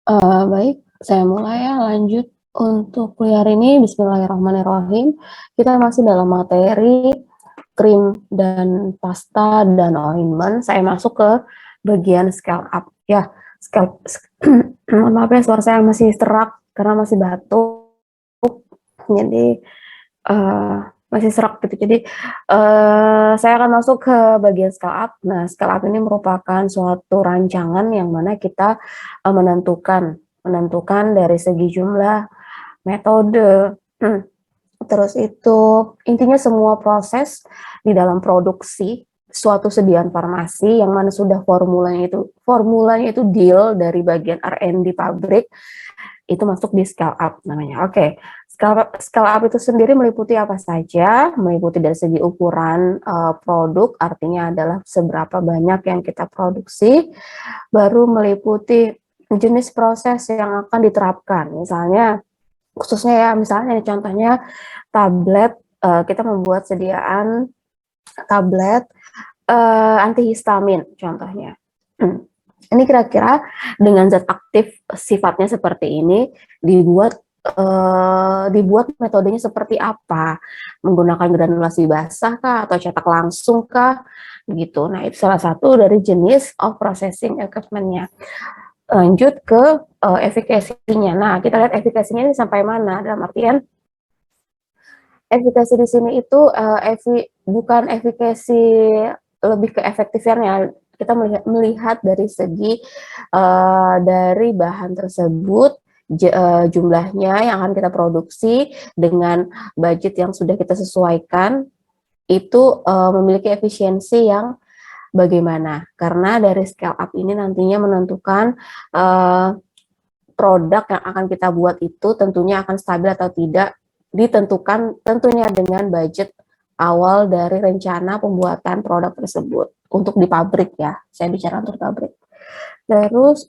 Baik, saya mulai ya, lanjut untuk kuliah hari ini. Bismillahirrahmanirrahim. Kita masih dalam materi krim dan pasta dan ointment. Saya masuk ke bagian scale up ya. Scale mohon maaf ya, suara saya masih serak karena masih batuk. Jadi masih serak gitu. Jadi saya akan masuk ke bagian scale up. Nah, scale up ini merupakan suatu rancangan yang mana kita menentukan dari segi jumlah, metode, terus itu intinya semua proses di dalam produksi suatu sediaan farmasi yang mana sudah formulanya itu deal dari bagian R&D pabrik, itu masuk di scale up namanya. Oke, scale up itu sendiri meliputi apa saja? Meliputi dari segi ukuran produk, artinya adalah seberapa banyak yang kita produksi, baru meliputi jenis proses yang akan diterapkan. Misalnya, khususnya ya, misalnya contohnya tablet, kita membuat sediaan tablet antihistamin contohnya. Ini kira-kira dengan zat aktif sifatnya seperti ini dibuat metodenya seperti apa? Menggunakan granulasi basah kah atau cetak langsung kah? Gitu. Nah, itu salah satu dari jenis of processing equipment-nya. Lanjut ke efikasinya. Nah, kita lihat efikasinya ini sampai mana, dalam artian efikasi di sini itu bukan efikasi lebih ke efektifnya. Kita melihat dari segi dari bahan tersebut, jumlahnya yang akan kita produksi dengan budget yang sudah kita sesuaikan, itu memiliki efisiensi yang bagaimana. Karena dari scale up ini nantinya menentukan produk yang akan kita buat itu tentunya akan stabil atau tidak, ditentukan tentunya dengan budget awal dari rencana pembuatan produk tersebut untuk di pabrik ya. Saya bicara untuk pabrik. Terus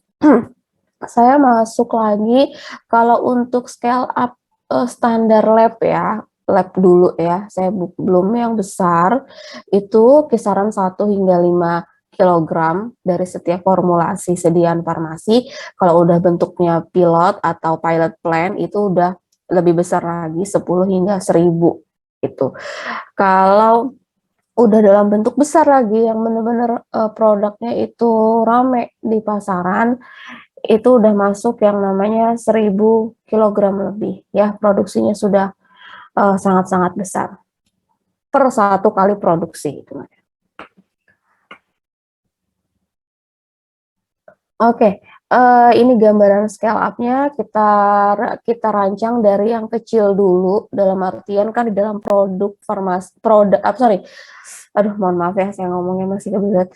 saya masuk lagi kalau untuk scale up standar lab ya, lab dulu ya. Saya belum yang besar, itu kisaran 1 hingga 5 kilogram dari setiap formulasi sediaan farmasi. Kalau udah bentuknya pilot atau pilot plan itu udah lebih besar lagi, 10 hingga 1000 itu. Kalau udah dalam bentuk besar lagi yang benar-benar produknya itu rame di pasaran, itu udah masuk yang namanya 1000 kilogram lebih ya, produksinya sudah sangat-sangat besar per satu kali produksi itu. Oke, ini gambaran scale up-nya kita rancang dari yang kecil dulu, dalam artian kan di dalam mohon maaf ya, saya ngomongnya masih kebelet.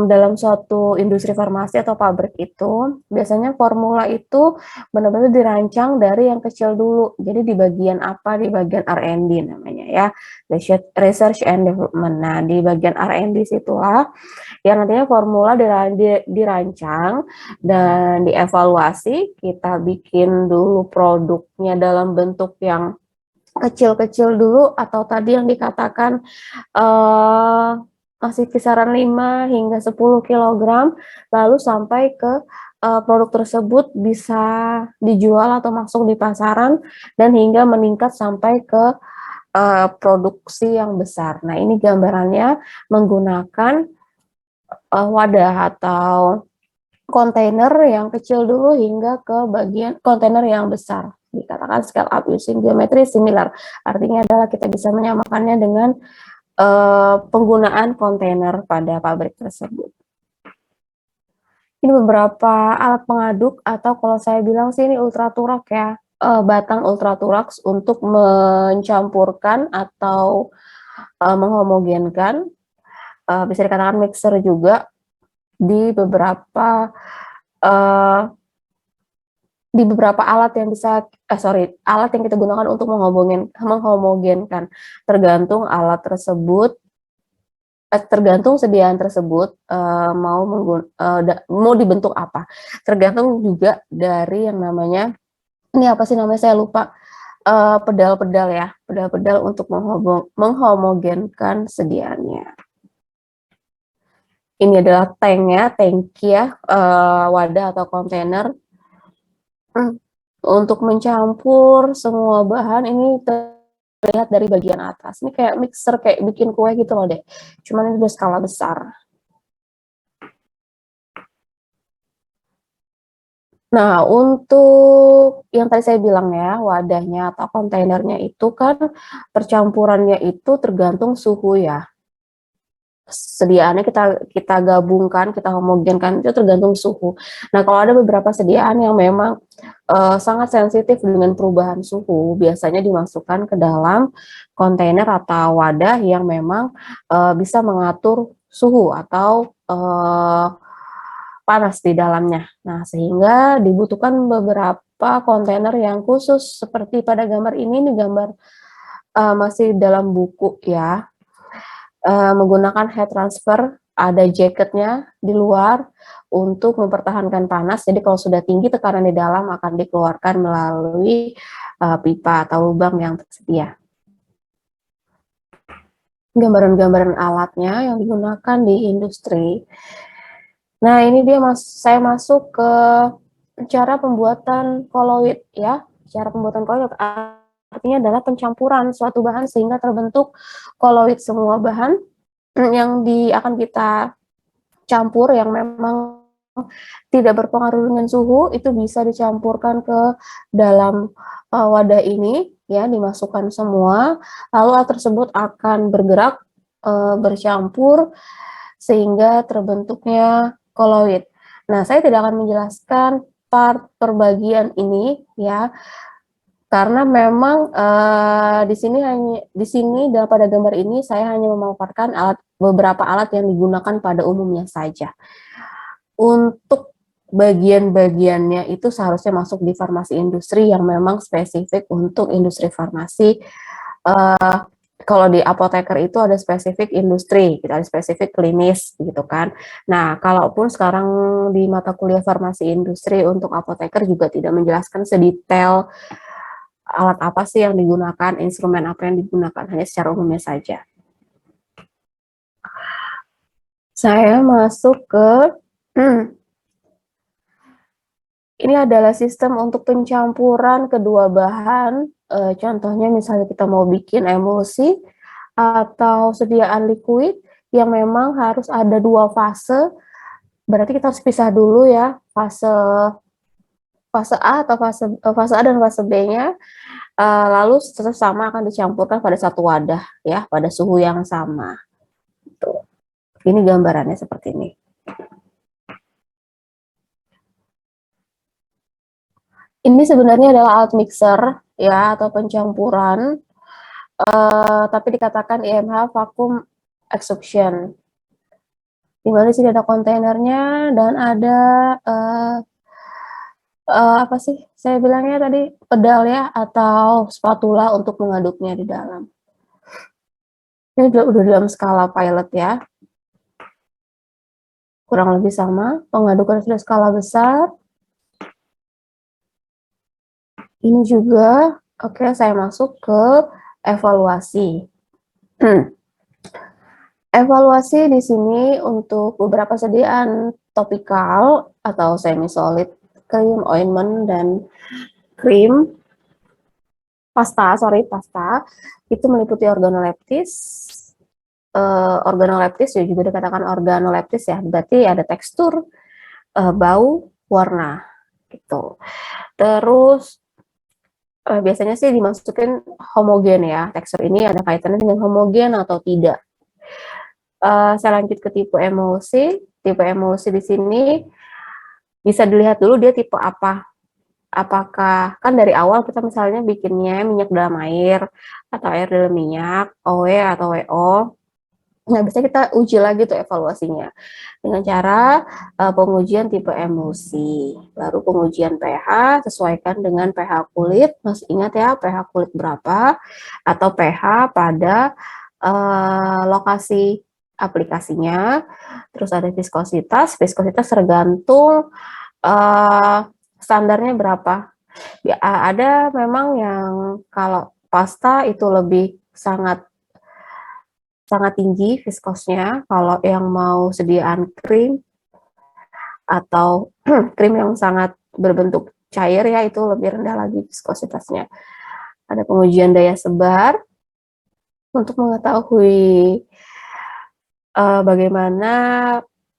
Dalam suatu industri farmasi atau pabrik itu, biasanya formula itu benar-benar dirancang dari yang kecil dulu. Jadi di bagian apa? Di bagian R&D namanya ya, Research and Development. Nah, di bagian R&D situlah yang nantinya formula dirancang dan dievaluasi. Kita bikin dulu produknya dalam bentuk yang kecil-kecil dulu, atau tadi yang dikatakan masih kisaran 5 hingga 10 kilogram, lalu sampai ke produk tersebut bisa dijual atau masuk di pasaran dan hingga meningkat sampai ke produksi yang besar. Nah, ini gambarannya menggunakan wadah atau kontainer yang kecil dulu hingga ke bagian kontainer yang besar. Dikatakan scale up using geometry similar. Artinya adalah kita bisa menyamakannya dengan penggunaan kontainer pada pabrik tersebut. Ini beberapa alat pengaduk, atau kalau saya bilang sih ini ultraturak ya, batang ultraturaks untuk mencampurkan atau menghomogenkan, bisa dikatakan mixer juga di beberapa uh, alat yang bisa alat yang kita gunakan untuk menghomogenkan, tergantung alat tersebut, tergantung sediaan tersebut mau dibentuk apa, tergantung juga dari yang namanya, ini apa sih namanya, saya lupa, pedal-pedal ya, pedal-pedal untuk menghomogenkan sediaannya. Ini adalah tanknya, tangki ya, wadah atau kontainer Hmm, untuk mencampur semua bahan ini terlihat dari bagian atas. Ini kayak mixer, kayak bikin kue gitu loh deh. Cuman ini udah skala besar. Nah, untuk yang tadi saya bilang ya, wadahnya atau kontainernya itu kan percampurannya itu tergantung suhu ya. Sediaannya kita kita gabungkan, kita homogenkan itu tergantung suhu. Nah, kalau ada beberapa sediaan yang memang sangat sensitif dengan perubahan suhu, biasanya dimasukkan ke dalam kontainer atau wadah yang memang bisa mengatur suhu atau panas di dalamnya. Nah, sehingga dibutuhkan beberapa kontainer yang khusus seperti pada gambar ini gambar masih dalam buku ya, menggunakan heat transfer, ada jaketnya di luar untuk mempertahankan panas. Jadi kalau sudah tinggi tekanan di dalam akan dikeluarkan melalui pipa atau lubang yang tersedia. Gambaran-gambaran alatnya yang digunakan di industri. Nah, ini dia saya masuk ke cara pembuatan koloid ya. Cara pembuatan koloid artinya adalah pencampuran suatu bahan sehingga terbentuk koloid. Semua bahan yang akan kita campur yang memang tidak berpengaruh dengan suhu itu bisa dicampurkan ke dalam wadah ini ya, dimasukkan semua, lalu alat tersebut akan bergerak bercampur sehingga terbentuknya koloid. Nah, saya tidak akan menjelaskan part perbagian ini ya, karena memang di sini pada gambar ini saya hanya memaparkan beberapa alat yang digunakan pada umumnya saja. Untuk bagian-bagiannya itu seharusnya masuk di farmasi industri yang memang spesifik untuk industri farmasi. Kalau di apoteker itu ada spesifik industri, kita ada spesifik klinis gitu kan. Nah, kalaupun sekarang di mata kuliah farmasi industri untuk apoteker juga tidak menjelaskan sedetail alat apa sih yang digunakan, instrumen apa yang digunakan, hanya secara umumnya saja. Saya masuk ke ini adalah sistem untuk pencampuran kedua bahan. Contohnya misalnya kita mau bikin emulsi atau sediaan liquid yang memang harus ada dua fase. Berarti kita harus pisah dulu ya fase fase A atau fase A dan fase B-nya. Lalu sama akan dicampurkan pada satu wadah ya pada suhu yang sama. Tuh. Ini gambarannya seperti ini. Ini sebenarnya adalah alat mixer ya atau pencampuran, tapi dikatakan IMH vacuum extraction. Di mana di sini ada kontainernya dan ada apa sih saya bilangnya tadi, pedal ya atau spatula untuk mengaduknya di dalam. Ini udah dalam skala pilot ya. Kurang lebih sama, pengadukan sudah skala besar. Ini juga, oke, saya masuk ke evaluasi. Evaluasi di sini untuk beberapa sediaan topikal atau semi solid, krim, ointment, dan krim, pasta itu meliputi organoleptis. Organoleptis ya juga dikatakan organoleptis ya, berarti ada tekstur, bau, warna gitu. Terus biasanya sih dimasukin homogen ya, tekstur ini ada kaitannya dengan homogen atau tidak. Saya lanjut ke tipe emulsi. Tipe emulsi di sini bisa dilihat dulu dia tipe apa. Apakah kan dari awal kita misalnya bikinnya minyak dalam air atau air dalam minyak, OW atau WO. Nah, bisa kita uji lagi tuh evaluasinya dengan cara pengujian tipe emulsi. Baru pengujian pH sesuaikan dengan pH kulit. Masih ingat ya pH kulit berapa atau pH pada lokasi aplikasinya. Terus ada viskositas. Viskositas tergantung standarnya berapa. Ya, ada memang yang kalau pasta itu lebih sangat sangat tinggi viskosnya. Kalau yang mau sediaan krim atau krim yang sangat berbentuk cair ya, itu lebih rendah lagi viskositasnya. Ada pengujian daya sebar untuk mengetahui bagaimana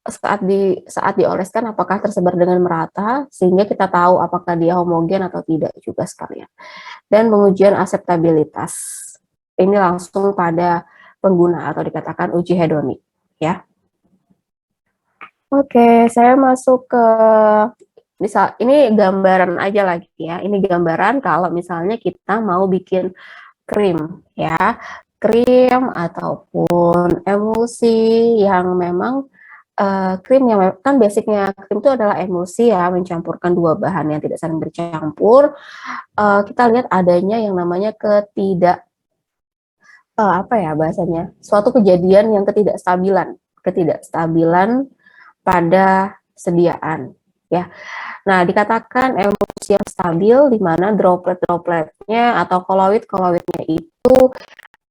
saat dioleskan apakah tersebar dengan merata sehingga kita tahu apakah dia homogen atau tidak juga sekalian. Dan pengujian aseptabilitas. Ini langsung pada pengguna atau dikatakan uji hedonik ya. Oke, saya masuk ke misal ini gambaran aja lagi ya. Ini gambaran kalau misalnya kita mau bikin krim ya. Krim ataupun emulsi yang memang krim yang kan basicnya krim itu adalah emulsi ya, mencampurkan dua bahan yang tidak saling bercampur. Kita lihat adanya yang namanya apa ya bahasanya, suatu kejadian yang ketidakstabilan pada sediaan ya. Nah, dikatakan emulsi yang stabil di mana droplet-dropletnya atau koloid-koloidnya itu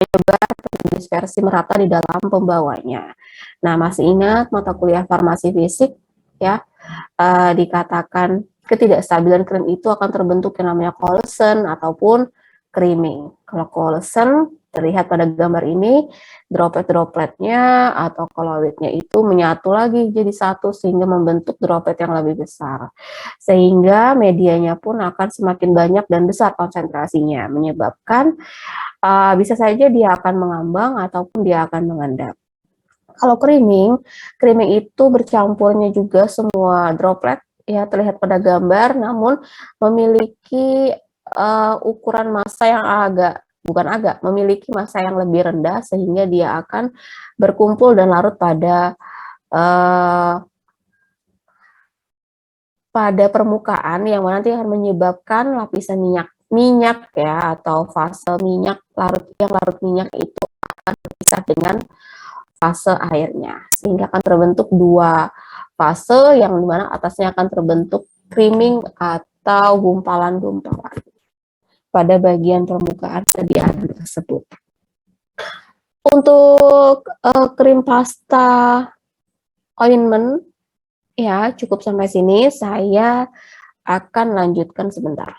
menyebar dispersi merata di dalam pembawanya. Nah, masih ingat mata kuliah farmasi fisik ya, dikatakan ketidakstabilan krim itu akan terbentuk yang namanya coulson ataupun creaming. Kalau coulson terlihat pada gambar ini, droplet-dropletnya atau koloidnya itu menyatu lagi jadi satu sehingga membentuk droplet yang lebih besar. Sehingga medianya pun akan semakin banyak dan besar konsentrasinya, menyebabkan bisa saja dia akan mengambang ataupun dia akan mengendap. Kalau creaming itu bercampurnya juga semua droplet ya terlihat pada gambar, namun memiliki ukuran massa yang memiliki massa yang lebih rendah sehingga dia akan berkumpul dan larut uh, pada permukaan yang nanti akan menyebabkan lapisan minyak ya atau fase minyak larut minyak itu akan berpisah dengan fase airnya sehingga akan terbentuk dua fase yang dimana atasnya akan terbentuk creaming atau gumpalan-gumpalan pada bagian permukaan sediaan tersebut. Untuk krim pasta ointment ya cukup sampai sini, saya akan lanjutkan sebentar.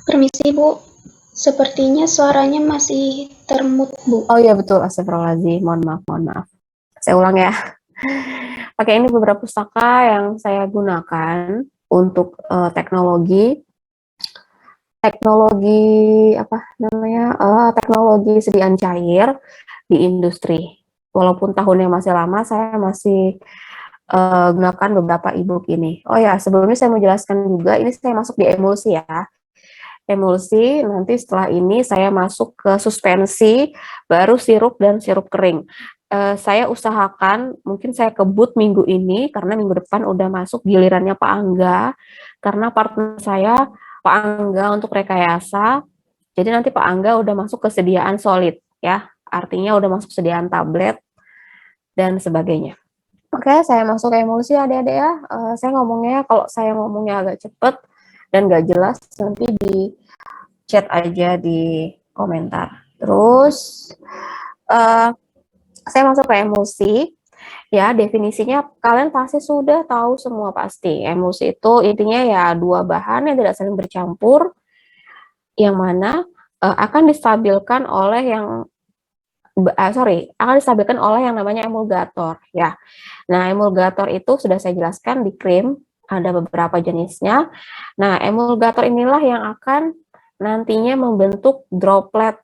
Permisi Bu, sepertinya suaranya masih termute Bu. Oh iya betul, astagfirullahaladzim, mohon maaf, mohon maaf. Saya ulang ya. Oke, ini beberapa pustaka yang saya gunakan untuk teknologi apa namanya, teknologi sediaan cair di industri. Walaupun tahunnya masih lama, saya masih gunakan beberapa e-book ini. Oh ya, sebelumnya saya mau jelaskan juga, ini saya masuk di emulsi ya. Emulsi, nanti setelah ini saya masuk ke suspensi, baru sirup dan sirup kering. Saya usahakan, mungkin saya kebut minggu ini, karena minggu depan udah masuk gilirannya Pak Angga, karena partner saya, Pak Angga untuk rekayasa, jadi nanti Pak Angga udah masuk kesediaan solid, ya, artinya udah masuk sediaan tablet, dan sebagainya. Oke, saya masuk ke emulsi adik-adik ya. Saya ngomongnya, kalau saya ngomongnya agak cepet dan gak jelas, nanti di chat aja di komentar. Terus uh, saya masuk ke emulsi. Ya, definisinya kalian pasti sudah tahu semua pasti. Emulsi itu intinya ya dua bahan yang tidak saling bercampur, yang mana akan distabilkan oleh akan distabilkan oleh yang namanya emulgator. Ya, nah emulgator itu sudah saya jelaskan di krim, ada beberapa jenisnya. Nah, emulgator inilah yang akan nantinya membentuk droplet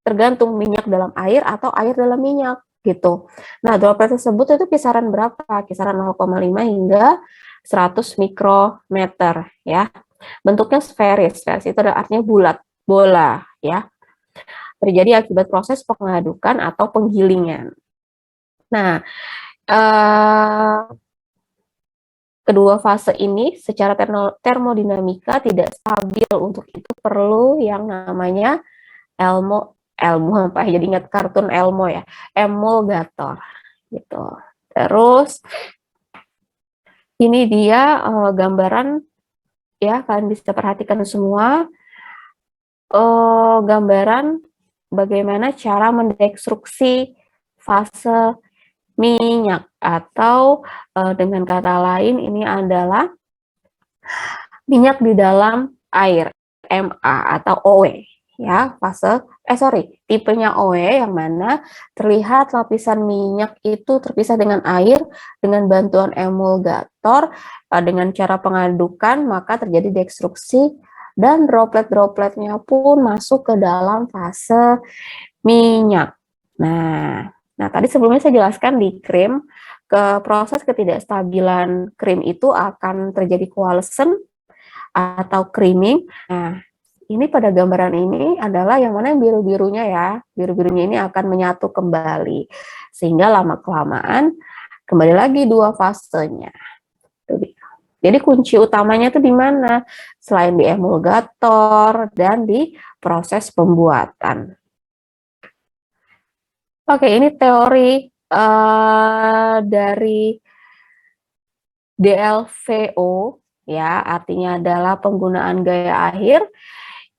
tergantung minyak dalam air atau air dalam minyak gitu. Nah, droplet tersebut itu kisaran berapa? Kisaran 0,5 hingga 100 mikrometer ya. Bentuknya sferis. Sferis itu artinya bulat, bola ya. Terjadi akibat proses pengadukan atau penggilingan. Nah, kedua fase ini secara termodinamika tidak stabil, untuk itu perlu yang namanya Elmo apa jadi ingat kartun Elmo ya, emulgator gitu. Terus ini dia gambaran ya, kalian bisa perhatikan semua gambaran bagaimana cara mendestruksi fase minyak, atau dengan kata lain ini adalah minyak di dalam air, MA atau OE ya, tipenya OE, yang mana terlihat lapisan minyak itu terpisah dengan air dengan bantuan emulgator. Dengan cara pengadukan maka terjadi destruksi dan droplet-dropletnya pun masuk ke dalam fase minyak. Nah, tadi sebelumnya saya jelaskan di krim, ke proses ketidakstabilan krim itu akan terjadi coalescence atau creaming. Nah, ini pada gambaran ini adalah yang mana yang biru-birunya ya. Biru-birunya ini akan menyatu kembali. Sehingga lama-kelamaan kembali lagi dua fasenya. Jadi kunci utamanya itu di mana? Selain di emulgator dan di proses pembuatan. Oke, ini teori dari DLVO ya, artinya adalah penggunaan gaya akhir,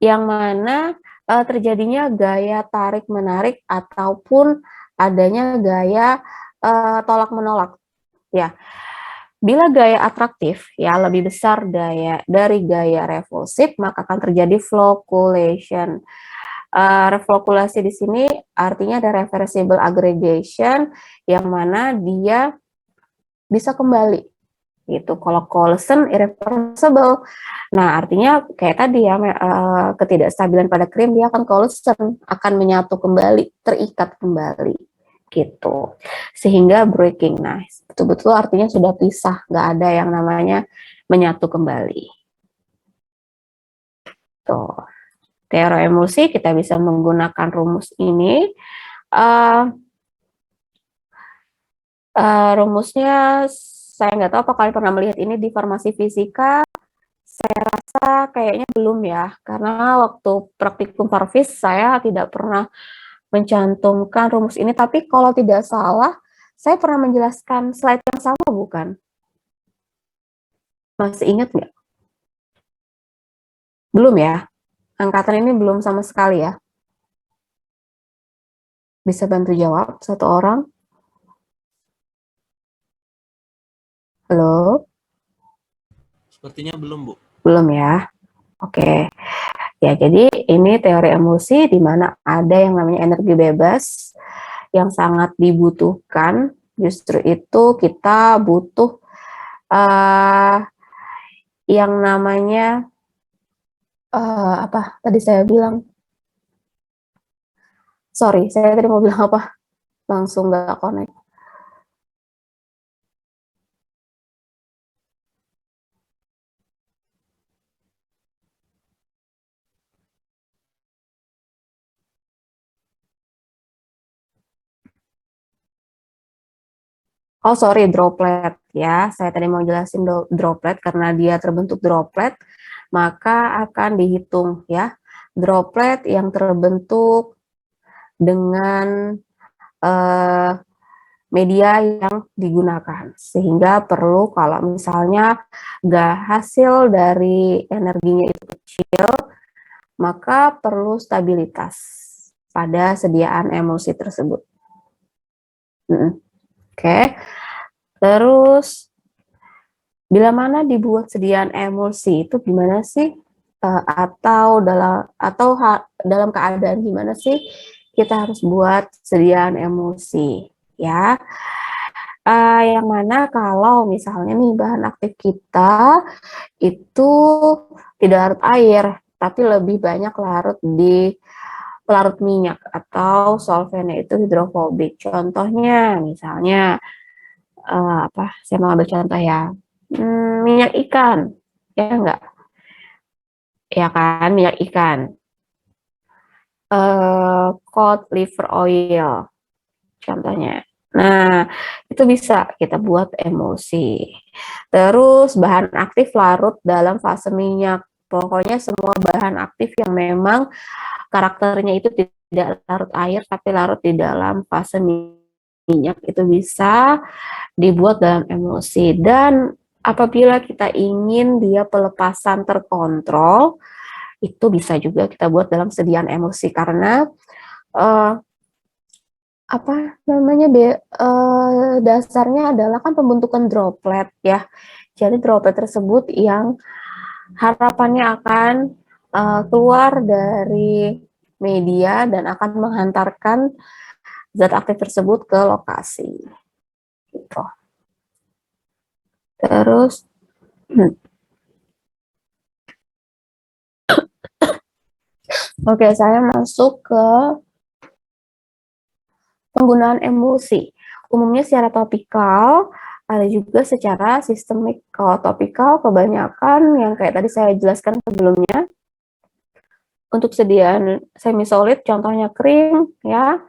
yang mana terjadinya gaya tarik-menarik ataupun adanya gaya tolak-menolak ya. Bila gaya atraktif ya lebih besar dari gaya repulsif, maka akan terjadi flocculation. Reflokulasi di sini artinya ada reversible aggregation, yang mana dia bisa kembali gitu. Kalau coalescence irreversible. Nah, artinya kayak tadi ya, ketidakstabilan pada krim, dia akan coalescence, akan menyatu kembali, terikat kembali gitu. Sehingga breaking. Nah, betul-betul artinya sudah pisah, nggak ada yang namanya menyatu kembali. Tuh. Teori emulsi kita bisa menggunakan rumus ini. Rumusnya saya nggak tahu apa kalian pernah melihat ini di farmasi fisika. Saya rasa kayaknya belum ya, karena waktu praktikum Parvis saya tidak pernah mencantumkan rumus ini, tapi kalau tidak salah, saya pernah menjelaskan slide yang sama, bukan? Masih ingat nggak? Belum ya? Angkatan ini belum sama sekali ya? Bisa bantu jawab satu orang? Halo? Sepertinya belum, Bu. Belum ya? Oke. Ya, jadi ini teori emosi di mana ada yang namanya energi bebas yang sangat dibutuhkan. Justru itu kita butuh uh, yang namanya apa tadi saya bilang? Sorry, saya tadi mau bilang apa? Langsung nggak connect. Oh, sorry, droplet ya. Saya tadi mau jelasin droplet karena dia terbentuk droplet, maka akan dihitung ya. Droplet yang terbentuk dengan uh, media yang digunakan. Sehingga perlu kalau misalnya hasil dari energinya itu kecil, maka perlu stabilitas pada sediaan emulsi tersebut. Oke. Terus bila mana dibuat sediaan emulsi itu gimana sih? Atau dalam keadaan gimana sih kita harus buat sediaan emulsi ya? Yang mana kalau misalnya nih bahan aktif kita itu tidak larut air, tapi lebih banyak larut di pelarut minyak atau solvennya itu hidrofobik. Contohnya misalnya apa? Saya mau ambil contoh ya. Minyak ikan, ya enggak? Ya kan, minyak ikan. Cod liver oil, contohnya. Nah, itu bisa kita buat emulsi. Terus bahan aktif larut dalam fase minyak. Pokoknya semua bahan aktif yang memang karakternya itu tidak larut air, tapi larut di dalam fase minyak itu bisa dibuat dalam emulsi. Dan apabila kita ingin dia pelepasan terkontrol, itu bisa juga kita buat dalam sediaan emulsi karena uh, apa namanya dasarnya adalah kan pembentukan droplet ya. Jadi droplet tersebut yang harapannya akan keluar dari media dan akan menghantarkan zat aktif tersebut ke lokasi. Gitu. Terus, oke, saya masuk ke penggunaan emulsi. Umumnya secara topikal, ada juga secara sistemik. Kalau topikal, kebanyakan yang kayak tadi saya jelaskan sebelumnya, untuk sediaan semi solid, contohnya krim, ya.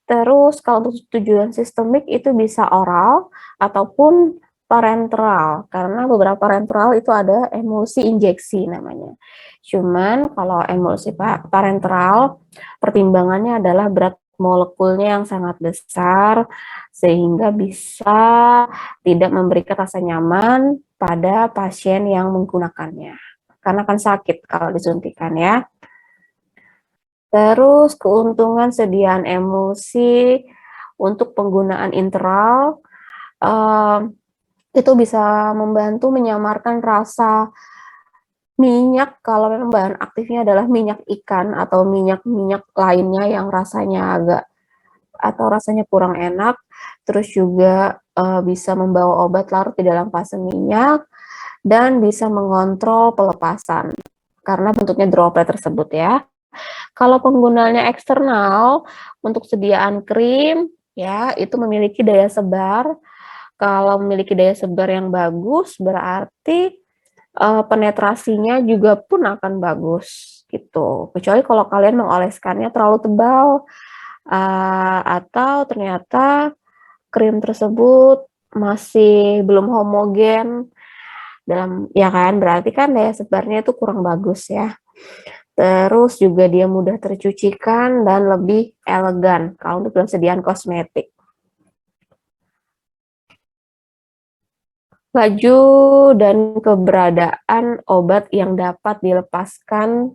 Terus kalau untuk tujuan sistemik itu bisa oral ataupun parenteral, karena beberapa parenteral itu ada emulsi injeksi namanya. Cuman kalau emulsi parenteral, pertimbangannya adalah berat molekulnya yang sangat besar, sehingga bisa tidak memberikan rasa nyaman pada pasien yang menggunakannya. Karena kan sakit kalau disuntikan ya. Terus keuntungan sediaan emulsi untuk penggunaan interal itu bisa membantu menyamarkan rasa minyak kalau memang bahan aktifnya adalah minyak ikan atau minyak-minyak lainnya yang rasanya agak atau rasanya kurang enak. Terus juga bisa membawa obat larut di dalam fase minyak dan bisa mengontrol pelepasan karena bentuknya droplet tersebut ya. Kalau penggunaannya eksternal untuk sediaan krim ya itu memiliki daya sebar. Kalau memiliki daya sebar yang bagus berarti penetrasinya juga pun akan bagus gitu. Kecuali kalau kalian mengoleskannya terlalu tebal atau ternyata krim tersebut masih belum homogen dalam ya kan berarti kan daya sebarnya itu kurang bagus ya. Terus juga dia mudah tercucikan dan lebih elegan kalau untuk persediaan kosmetik. Laju dan keberadaan obat yang dapat dilepaskan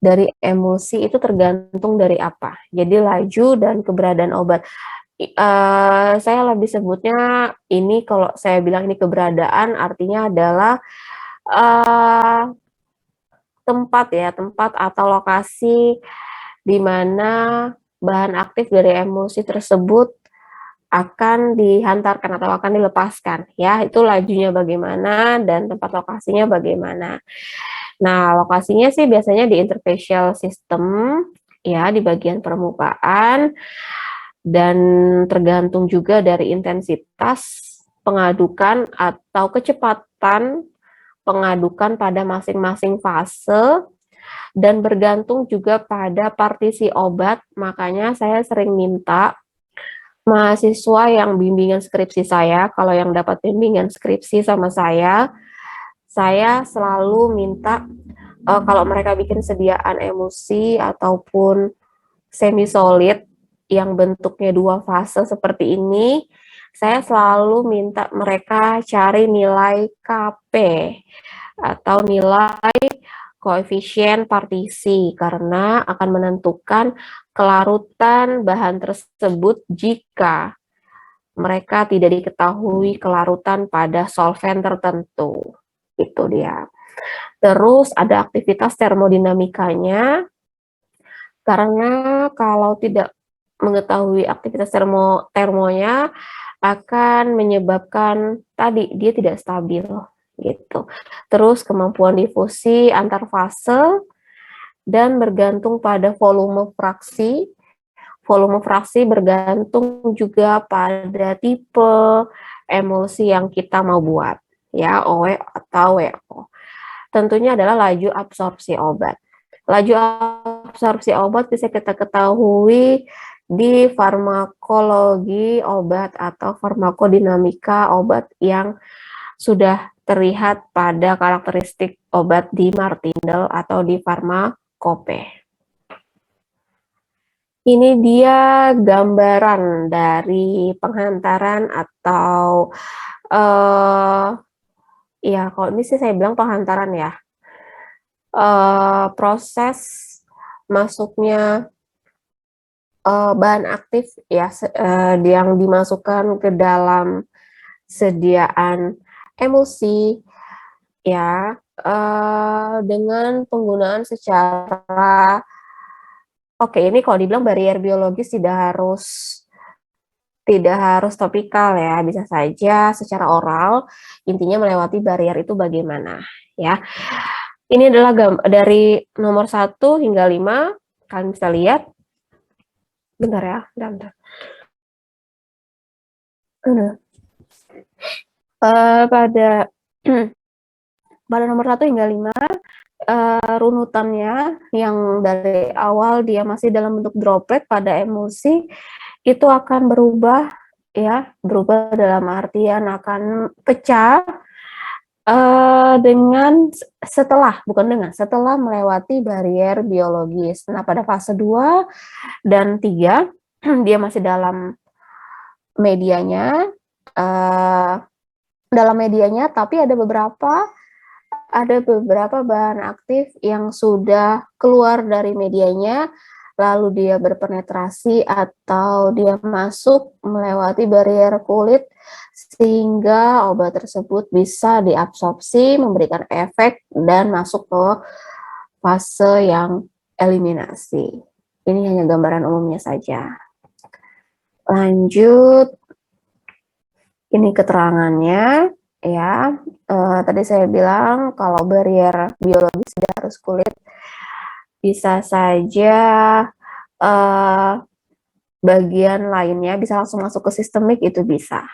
dari emulsi itu tergantung dari apa. Jadi laju dan keberadaan obat. Saya lebih sebutnya ini kalau saya bilang ini keberadaan artinya adalah tempat ya, tempat atau lokasi di mana bahan aktif dari emulsi tersebut akan dihantarkan atau akan dilepaskan ya. Itu lajunya bagaimana dan tempat lokasinya bagaimana. Nah, lokasinya sih biasanya di interfacial system ya, di bagian permukaan, dan tergantung juga dari intensitas pengadukan atau kecepatan pengadukan pada masing-masing fase, dan bergantung juga pada partisi obat. Makanya saya sering minta mahasiswa yang bimbingan skripsi saya, kalau yang dapat bimbingan skripsi sama saya selalu minta kalau mereka bikin sediaan emulsi ataupun semi solid yang bentuknya dua fase seperti ini, saya selalu minta mereka cari nilai KP atau nilai koefisien partisi karena akan menentukan kelarutan bahan tersebut jika mereka tidak diketahui kelarutan pada solvent tertentu. Itu dia. Terus ada aktivitas termodinamikanya, karena kalau tidak mengetahui aktivitas termonya akan menyebabkan tadi dia tidak stabil gitu. Terus kemampuan difusi antar fase dan bergantung pada volume fraksi. Volume fraksi bergantung juga pada tipe emulsi yang kita mau buat ya, OE atau WO. Tentunya adalah laju absorpsi obat. Laju absorpsi obat bisa kita ketahui di farmakologi obat atau farmakodinamika obat yang sudah terlihat pada karakteristik obat di Martindale atau di Farmakope. Ini dia gambaran dari penghantaran atau ya kalau ini sih saya bilang penghantaran ya. Proses masuknya bahan aktif ya yang dimasukkan ke dalam sediaan emulsi ya dengan penggunaan secara ini kalau dibilang barier biologis tidak harus topikal ya, bisa saja secara oral, intinya melewati barier itu bagaimana ya. Ini adalah dari nomor 1 hingga 5, kalian bisa lihat. Bentar ya, bentar. Pada pada nomor 1 hingga 5, runutannya yang dari awal dia masih dalam bentuk droplet pada emulsi itu akan berubah ya, berubah dalam artian akan pecah setelah melewati barier biologis. Nah, pada fase 2 dan 3 dia masih dalam medianya tapi ada beberapa bahan aktif yang sudah keluar dari medianya, lalu dia berpenetrasi atau dia masuk melewati barier kulit sehingga obat tersebut bisa diabsorpsi, memberikan efek dan masuk ke fase yang eliminasi. Ini hanya gambaran umumnya saja. Lanjut, ini keterangannya ya. Tadi saya bilang kalau barier biologis tidak harus kulit, bisa saja bagian lainnya bisa langsung masuk ke sistemik, itu bisa.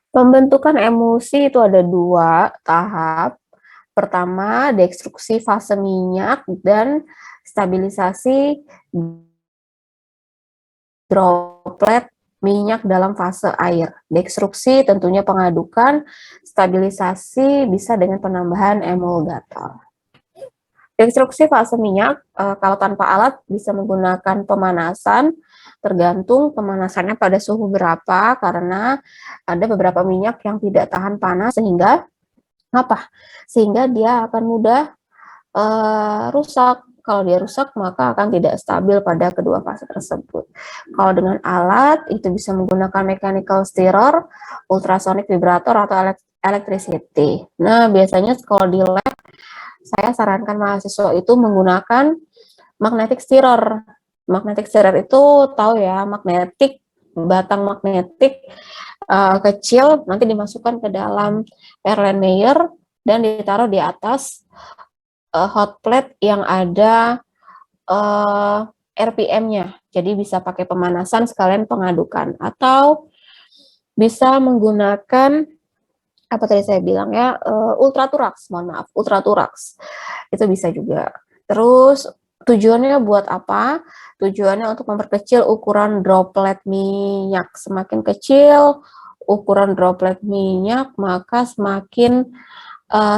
Pembentukan emulsi itu ada 2 tahap. Pertama, destruksi fase minyak dan stabilisasi droplet minyak dalam fase air. Destruksi tentunya pengadukan, stabilisasi bisa dengan penambahan emulgator. Destruksi fase minyak, kalau tanpa alat bisa menggunakan pemanasan, tergantung pemanasannya pada suhu berapa, karena ada beberapa minyak yang tidak tahan panas sehingga dia akan mudah rusak. Kalau dia rusak, maka akan tidak stabil pada kedua fase tersebut. Kalau dengan alat, itu bisa menggunakan mechanical stirrer, ultrasonic vibrator, atau electricity. Nah, biasanya kalau di lab, saya sarankan mahasiswa itu menggunakan magnetic stirrer. Magnetic stirrer itu tahu ya, batang magnetik kecil, nanti dimasukkan ke dalam Erlenmeyer dan ditaruh di atas hot plate yang ada RPM-nya. Jadi bisa pakai pemanasan sekalian pengadukan, atau bisa menggunakan apa tadi saya bilang ya, ultraturax, mohon maaf, ultraturax. Itu bisa juga. Terus tujuannya buat apa? Tujuannya untuk memperkecil ukuran droplet minyak. Semakin kecil ukuran droplet minyak, maka semakin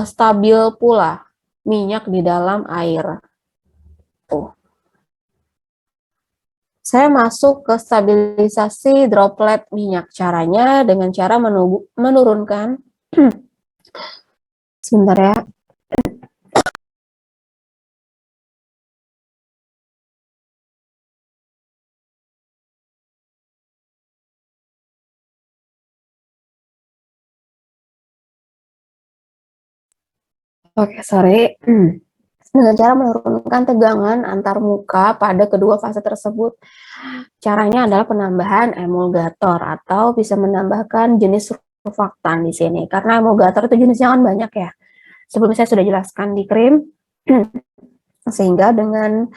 stabil pula minyak di dalam air. Tuh. Saya masuk ke stabilisasi droplet minyak. Caranya dengan cara menurunkan sebentar ya. Oke, sorry. Dengan cara menurunkan tegangan antar muka pada kedua fase tersebut. Caranya adalah penambahan emulgator atau bisa menambahkan jenis surfaktan di sini. Karena emulgator itu jenisnya kan banyak ya. Sebelumnya saya sudah jelaskan di krim. Sehingga dengan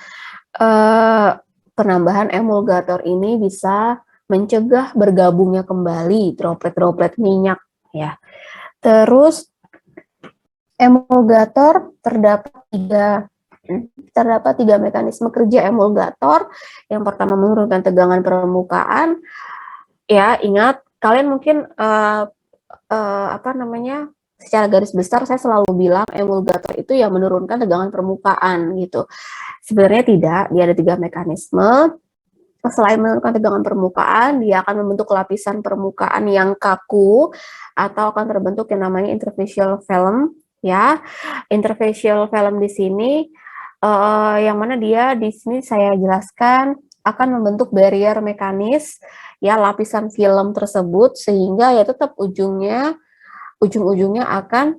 penambahan emulgator ini bisa mencegah bergabungnya kembali droplet-droplet minyak ya. Terus emulgator terdapat tiga mekanisme kerja emulgator. Yang pertama menurunkan tegangan permukaan. Ya, ingat kalian mungkin secara garis besar saya selalu bilang emulgator itu yang menurunkan tegangan permukaan gitu. Sebenarnya tidak, dia ada tiga mekanisme. Selain menurunkan tegangan permukaan, dia akan membentuk lapisan permukaan yang kaku atau akan terbentuk yang namanya interfacial film ya. Interfacial film di sini yang mana dia di sini saya jelaskan akan membentuk barrier mekanis ya, lapisan film tersebut, sehingga ya tetap ujung-ujungnya akan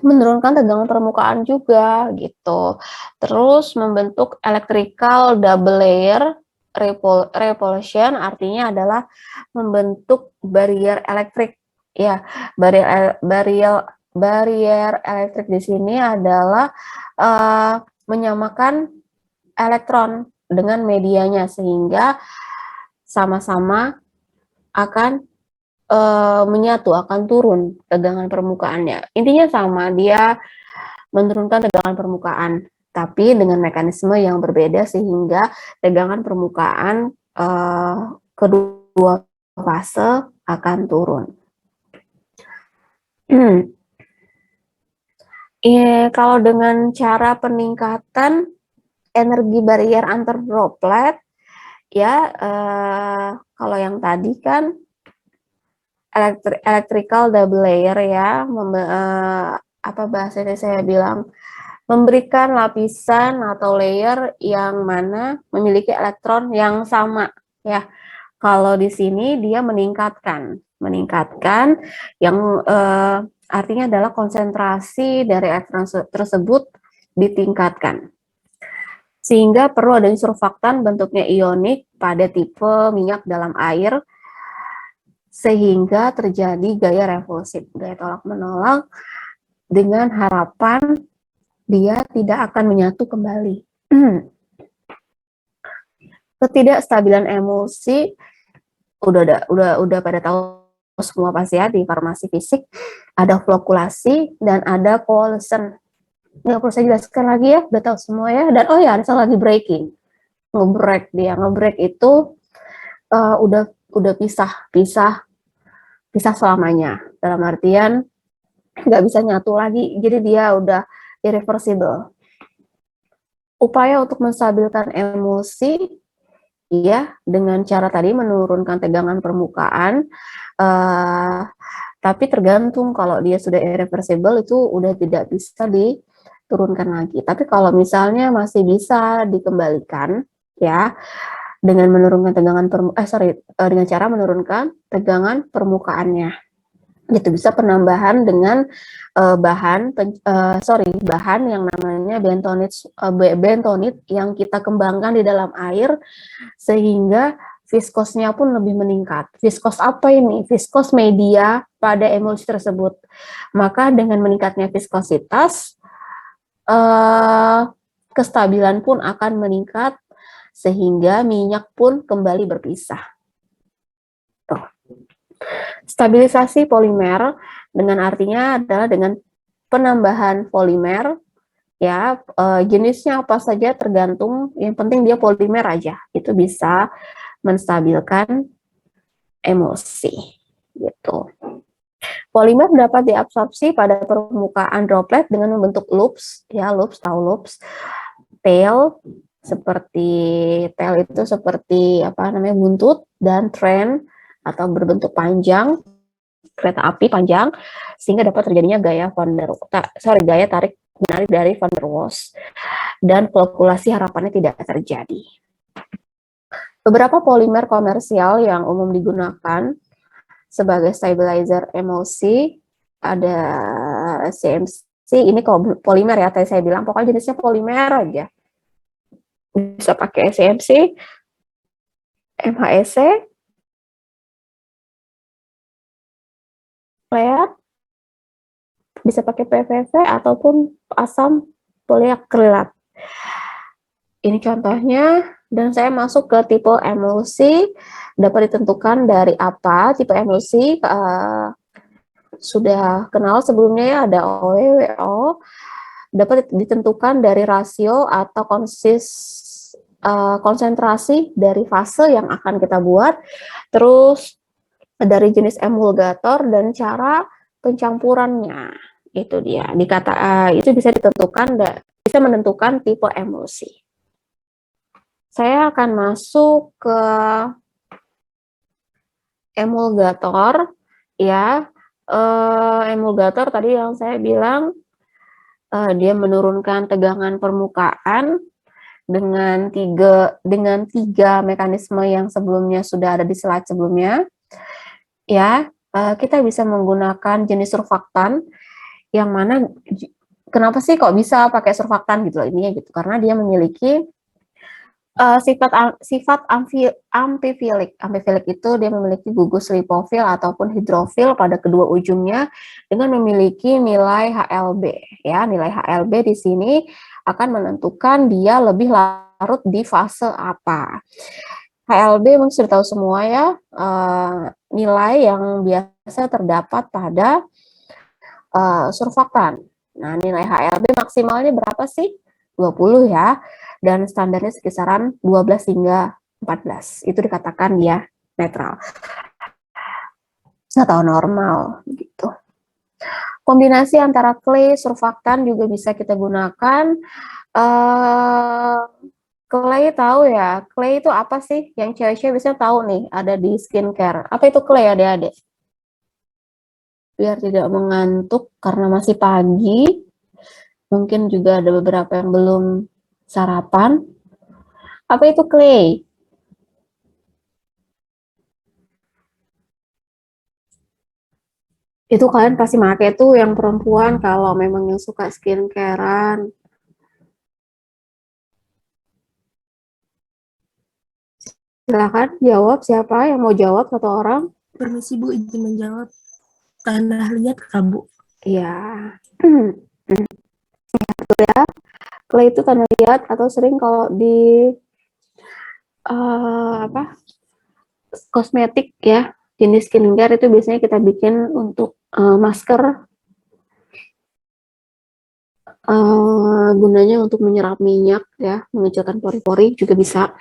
menurunkan tegangan permukaan juga gitu. Terus membentuk electrical double layer repulsion, artinya adalah membentuk barrier elektrik ya. Barrier elektrik di sini adalah menyamakan elektron dengan medianya, sehingga sama-sama akan menyatu, akan turun tegangan permukaannya. Intinya sama, dia menurunkan tegangan permukaan, tapi dengan mekanisme yang berbeda sehingga tegangan permukaan kedua fase akan turun. Kalau dengan cara peningkatan energi barrier antar droplet, ya kalau yang tadi kan electrical double layer ya, apa bahasanya saya bilang, memberikan lapisan atau layer yang mana memiliki elektron yang sama ya. Kalau di sini dia meningkatkan yang artinya adalah konsentrasi dari elektron tersebut ditingkatkan, sehingga perlu adanya surfaktan bentuknya ionik pada tipe minyak dalam air, sehingga terjadi gaya repulsif, gaya tolak-menolak, dengan harapan dia tidak akan menyatu kembali. Ketidakstabilan emulsi udah pada tahu semua pasti ya, di farmasi fisik ada flokulasi dan ada coalescence. Nggak perlu saya jelaskan lagi ya, udah tahu semua ya. Dan oh ya, ada satu lagi breaking, ngebreak itu udah pisah selamanya, dalam artian nggak bisa nyatu lagi, jadi dia udah irreversible. Upaya untuk menstabilkan emulsi ya dengan cara tadi menurunkan tegangan permukaan, tapi tergantung, kalau dia sudah irreversible itu udah tidak bisa diturunkan lagi. Tapi kalau misalnya masih bisa dikembalikan ya, dengan menurunkan tegangan dengan cara menurunkan tegangan permukaannya. Gitu, bisa penambahan dengan bahan yang namanya bentonit yang kita kembangkan di dalam air sehingga viskosnya pun lebih meningkat. Viskos apa ini? Viskos media pada emulsi tersebut. Maka dengan meningkatnya viskositas, kestabilan pun akan meningkat sehingga minyak pun kembali berpisah. Tuh. Stabilisasi polimer dengan artinya adalah dengan penambahan polimer, ya, jenisnya apa saja tergantung, yang penting dia polimer aja, itu bisa menstabilkan emulsi gitu. Polimer dapat diabsorpsi pada permukaan droplet dengan membentuk loops, ya, loops, tahu loops, tail itu seperti apa namanya, buntut, dan train atau berbentuk panjang, kereta api panjang, sehingga dapat terjadinya gaya tarik menarik dari van der Waals, dan flokkulasi harapannya tidak terjadi. Beberapa polimer komersial yang umum digunakan sebagai stabilizer emulsi ada CMC, ini kalau polimer ya, tadi saya bilang pokoknya jenisnya polimer aja. Bisa pakai CMC, MHEC, flat, bisa pakai PVC ataupun asam poliakrilat. Ini contohnya, dan saya masuk ke tipe emulsi, dapat ditentukan dari apa tipe emulsi, sudah kenal sebelumnya ya, ada OEWO, dapat ditentukan dari rasio atau konsentrasi dari fase yang akan kita buat, terus dari jenis emulgator dan cara pencampurannya. Itu dia, itu bisa bisa menentukan tipe emulsi. Saya akan masuk ke emulgator, ya. Emulgator tadi yang saya bilang, dia menurunkan tegangan permukaan dengan tiga mekanisme yang sebelumnya sudah ada di slide sebelumnya. Ya, kita bisa menggunakan jenis surfaktan yang mana, kenapa sih kok bisa pakai surfaktan gitu loh, ini gitu, karena dia memiliki sifat amfifilik. Amfifilik itu dia memiliki gugus lipofil ataupun hidrofil pada kedua ujungnya dengan memiliki nilai HLB. Ya, nilai HLB di sini akan menentukan dia lebih larut di fase apa. HLB mungkin sudah tahu semua ya, nilai yang biasa terdapat pada surfaktan. Nah, nilai HLB maksimalnya berapa sih? 20 ya. Dan standarnya sekisaran 12 hingga 14. Itu dikatakan dia netral atau normal gitu. Kombinasi antara clay, surfaktan juga bisa kita gunakan. Clay tahu ya, clay itu apa sih? Yang cewek-cewek biasanya tahu nih, ada di skincare. Apa itu clay, adik-adik? Biar tidak mengantuk karena masih pagi, mungkin juga ada beberapa yang belum sarapan. Apa itu clay? Itu kalian pasti pakai tuh yang perempuan kalau memang yang suka skincarean. Silakan jawab, siapa yang mau jawab, satu orang. Permisi Bu, izin menjawab. Tanah liat Kak Bu. Iya. Betul ya. Clay itu tanah liat atau sering kalau di kosmetik ya, jenis skincare itu biasanya kita bikin untuk masker, gunanya untuk menyerap minyak ya, mengecilkan pori-pori juga bisa.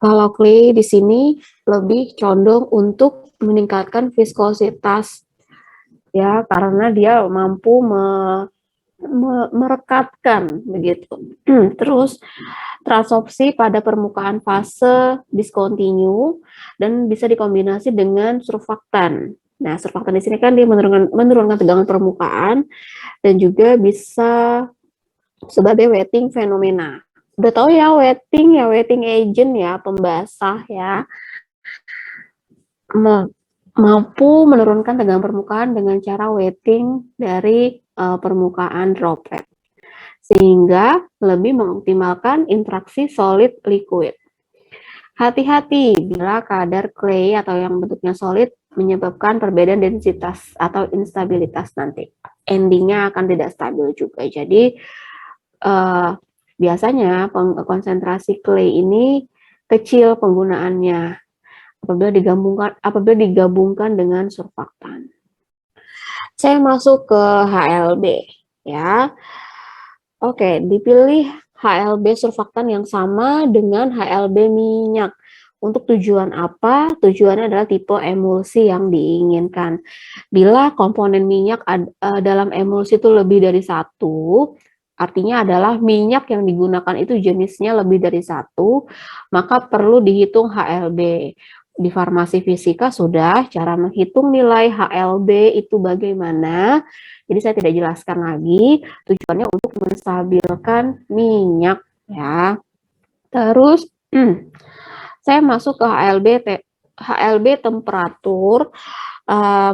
Kalau clay di sini lebih condong untuk meningkatkan viskositas ya, karena dia mampu merekatkan begitu. Terus transopsi pada permukaan fase discontinue dan bisa dikombinasi dengan surfaktan. Nah, surfaktan di sini kan dia menurunkan tegangan permukaan dan juga bisa sebagai wetting fenomena. Udah tahu ya wetting agent ya, pembasah ya. mampu menurunkan tegangan permukaan dengan cara wetting dari permukaan droplet, sehingga lebih mengoptimalkan interaksi solid liquid. Hati-hati bila kadar clay atau yang bentuknya solid menyebabkan perbedaan densitas atau instabilitas nanti. Endingnya akan tidak stabil juga. Jadi biasanya konsentrasi clay ini kecil penggunaannya apabila digabungkan dengan surfaktan. Saya masuk ke HLB ya. Oke, dipilih HLB surfaktan yang sama dengan HLB minyak. Untuk tujuan apa? Tujuannya adalah tipe emulsi yang diinginkan. Bila komponen minyak dalam emulsi itu lebih dari satu, artinya adalah minyak yang digunakan itu jenisnya lebih dari satu, maka perlu dihitung HLB. Di farmasi fisika sudah cara menghitung nilai HLB itu bagaimana. Jadi saya tidak jelaskan lagi. Tujuannya untuk menstabilkan minyak ya. Terus saya masuk ke HLB temperatur.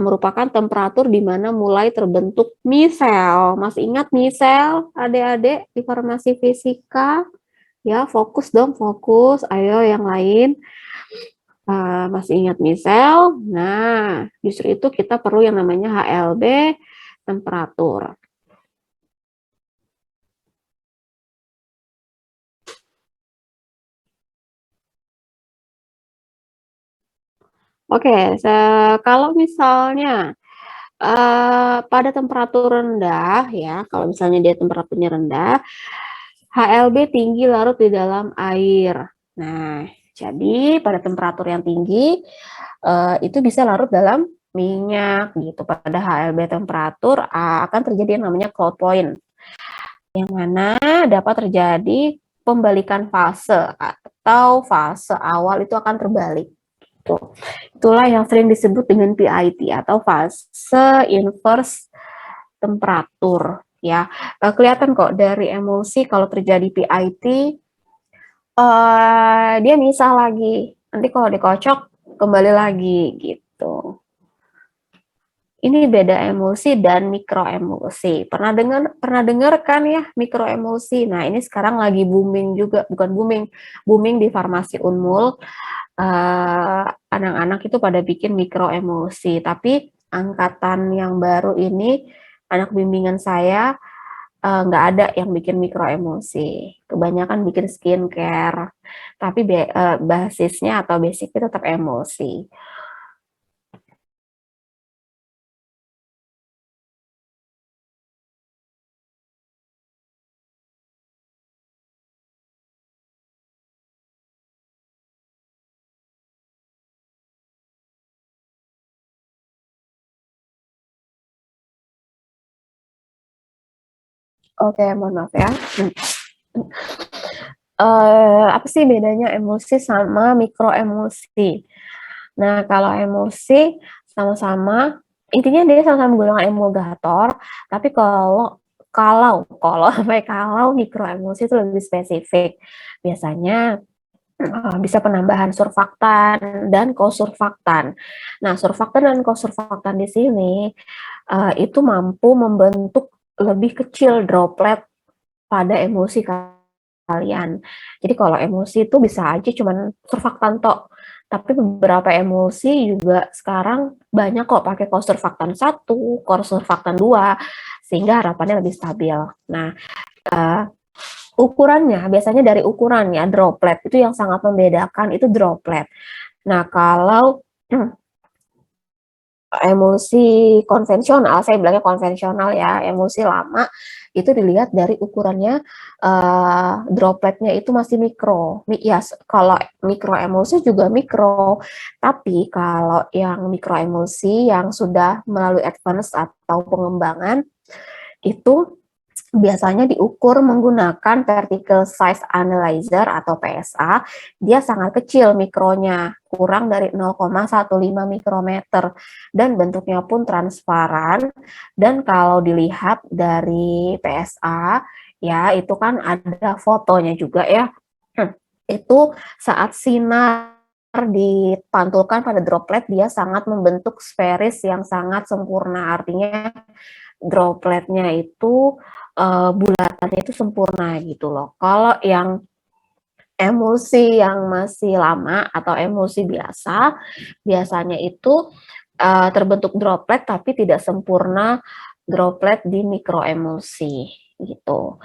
Merupakan temperatur di mana mulai terbentuk misel. Masih ingat misel, adik-adik di farmasi fisika? Ya, fokus dong, fokus. Ayo yang lain. Masih ingat misel? Nah, justru itu kita perlu yang namanya HLB temperatur. Oke, kalau misalnya pada temperatur rendah ya, kalau misalnya dia temperaturnya rendah, HLB tinggi larut di dalam air. Nah, jadi pada temperatur yang tinggi itu bisa larut dalam minyak gitu. Pada HLB temperatur akan terjadi yang namanya cloud point, yang mana dapat terjadi pembalikan fase atau fase awal itu akan terbalik. Itulah yang sering disebut dengan PIT atau fase inverse temperatur ya. Kelihatan kok dari emulsi kalau terjadi PIT dia misah lagi. Nanti kalau dikocok kembali lagi gitu. Ini beda emulsi dan mikroemulsi. Pernah dengar kan ya mikroemulsi? Nah, ini sekarang lagi booming juga, bukan booming di farmasi Unmul. Anak-anak itu pada bikin mikroemulsi, tapi angkatan yang baru ini anak bimbingan saya nggak ada yang bikin mikroemulsi, kebanyakan bikin skincare, tapi basisnya atau basicnya tetap emulsi. Oke, mohon maaf ya. Apa sih bedanya emulsi sama mikroemulsi? Nah, kalau emulsi sama-sama, intinya dia sama-sama menggunakan emulgator, tapi kalau mikroemulsi itu lebih spesifik. Biasanya bisa penambahan surfaktan dan kosurfaktan. Nah, surfaktan dan kosurfaktan di sini itu mampu membentuk lebih kecil droplet pada emulsi kalian. Jadi kalau emulsi itu bisa aja cuman surfaktan tok. Tapi beberapa emulsi juga sekarang banyak kok pakai kosurfaktan 1, kosurfaktan 2, sehingga harapannya lebih stabil. Nah, ukurannya biasanya dari ukuran ya, droplet itu yang sangat membedakan itu droplet. Nah, kalau emulsi konvensional, saya bilangnya konvensional ya, emulsi lama itu dilihat dari ukurannya dropletnya itu masih mikro. Ya, kalau mikroemulsi juga mikro, tapi kalau yang mikroemulsi yang sudah melalui advance atau pengembangan itu biasanya diukur menggunakan particle size analyzer atau PSA. Dia sangat kecil mikronya, kurang dari 0,15 mikrometer, dan bentuknya pun transparan. Dan kalau dilihat dari PSA, ya itu kan ada fotonya juga ya. Itu saat sinar dipantulkan pada droplet, dia sangat membentuk sferis yang sangat sempurna. Artinya dropletnya itu bulatannya itu sempurna gitu loh. Kalau yang emulsi yang masih lama atau emulsi biasa, biasanya itu terbentuk droplet tapi tidak sempurna droplet di mikroemulsi gitu.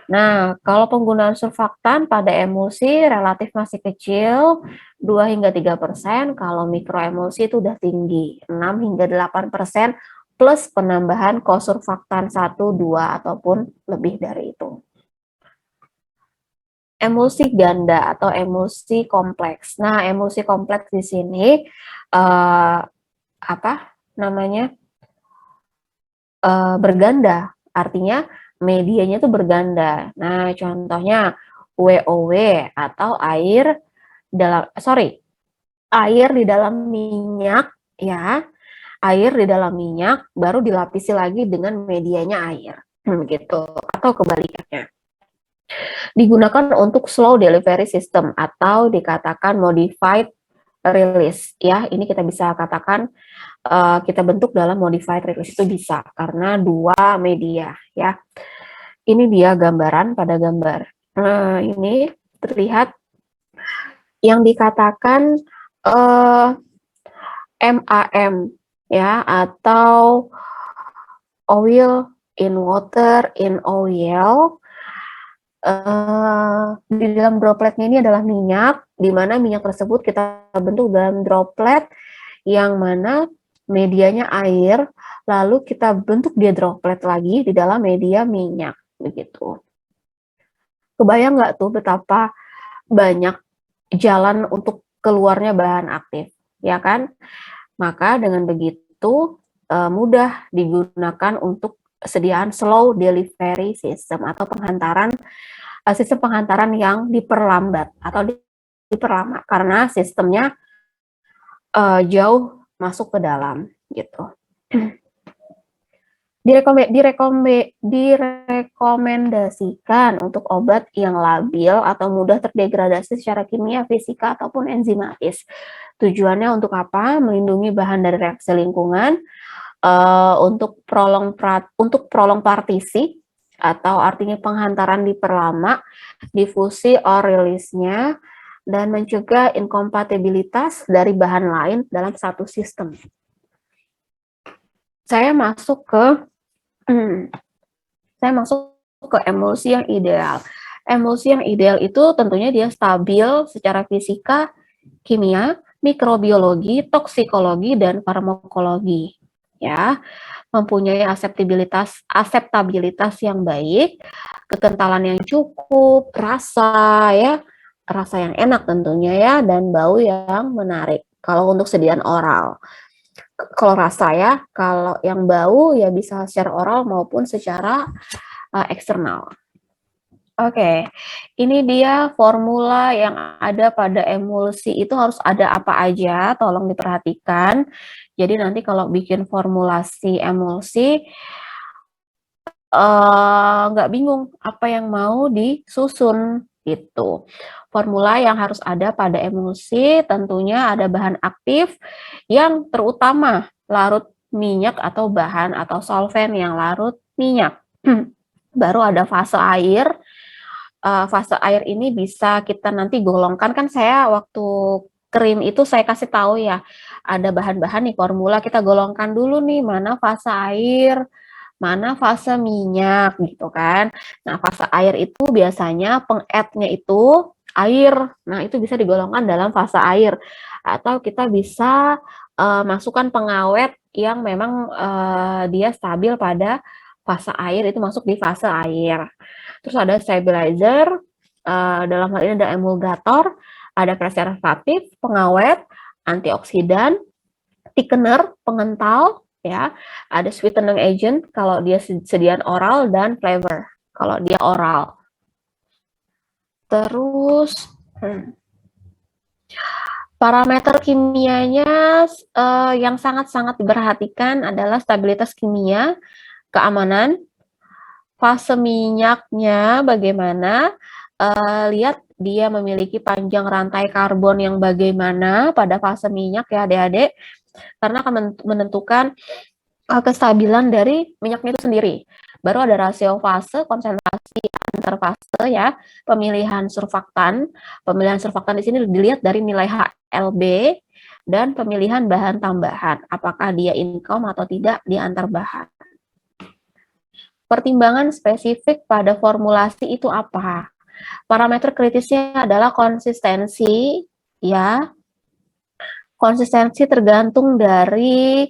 Nah, kalau penggunaan surfaktan pada emulsi relatif masih kecil, 2 hingga 3%, kalau mikroemulsi itu udah tinggi, 6 hingga 8% plus penambahan kosurfaktan 1, 2 ataupun lebih dari itu. Emulsi ganda atau emulsi kompleks. Nah, emulsi kompleks di sini apa namanya? Berganda, artinya medianya itu berganda. Nah, contohnya WOW atau air di dalam minyak ya. Air di dalam minyak baru dilapisi lagi dengan medianya air. Gitu. Atau kebalikannya. Digunakan untuk slow delivery system atau dikatakan modified release ya. Ini kita bisa katakan kita bentuk dalam modified release itu bisa karena dua media ya. Ini dia gambaran pada gambar. Ini terlihat yang dikatakan MAM ya atau oil in water in oil. Di dalam dropletnya ini adalah minyak, di mana minyak tersebut kita bentuk dalam droplet yang mana medianya air, lalu kita bentuk dia droplet lagi di dalam media minyak, begitu. Kebayang nggak tuh betapa banyak jalan untuk keluarnya bahan aktif, ya kan? Maka dengan begitu mudah digunakan untuk sediaan slow delivery system atau sistem penghantaran yang diperlambat atau diperlama karena sistemnya jauh masuk ke dalam gitu. Direkomendasikan untuk obat yang labil atau mudah terdegradasi secara kimia, fisika ataupun enzimatis. Tujuannya untuk apa? Melindungi bahan dari reaksi lingkungan, untuk prolong partisi atau artinya penghantaran diperlama, difusi or release-nya, dan mencegah inkompatibilitas dari bahan lain dalam satu sistem. Saya masuk ke emulsi yang ideal. Emulsi yang ideal itu tentunya dia stabil secara fisika, kimia, mikrobiologi, toksikologi, dan farmakologi. Ya, mempunyai aseptabilitas yang baik, kekentalan yang cukup, rasa yang enak tentunya ya, dan bau yang menarik. Kalau untuk sediaan oral. Kalau rasa ya, kalau yang bau ya bisa secara oral maupun secara eksternal. Oke, ini dia formula yang ada pada emulsi itu harus ada apa aja, tolong diperhatikan. Jadi nanti kalau bikin formulasi emulsi, nggak bingung apa yang mau disusun gitu. Formula yang harus ada pada emulsi tentunya ada bahan aktif yang terutama larut minyak atau bahan atau solvent yang larut minyak. Baru ada fase air. Fase air ini bisa kita nanti golongkan, kan saya waktu krim itu saya kasih tahu ya, ada bahan-bahan nih formula, kita golongkan dulu nih mana fase air, mana fase minyak gitu kan. Nah, fase air itu biasanya peng-add-nya itu air. Nah, itu bisa digolongkan dalam fase air. Atau kita bisa masukkan pengawet yang memang dia stabil pada fase air, itu masuk di fase air. Terus ada stabilizer, dalam hal ini ada emulgator, ada preservatif, pengawet, antioksidan, thickener, pengental, ya, ada sweetening agent kalau dia sediaan oral, dan flavor kalau dia oral. Terus parameter kimianya yang sangat-sangat diperhatikan adalah stabilitas kimia, keamanan, fase minyaknya bagaimana, lihat dia memiliki panjang rantai karbon yang bagaimana pada fase minyak ya adik-adik, karena akan menentukan kestabilan dari minyaknya itu sendiri. Baru ada rasio fase, konsentrasi antar fase ya, pemilihan surfaktan. Pemilihan surfaktan di sini dilihat dari nilai HLB dan pemilihan bahan tambahan, apakah dia income atau tidak di antar bahan. Pertimbangan spesifik pada formulasi itu apa? Parameter kritisnya adalah konsistensi, ya. Konsistensi tergantung dari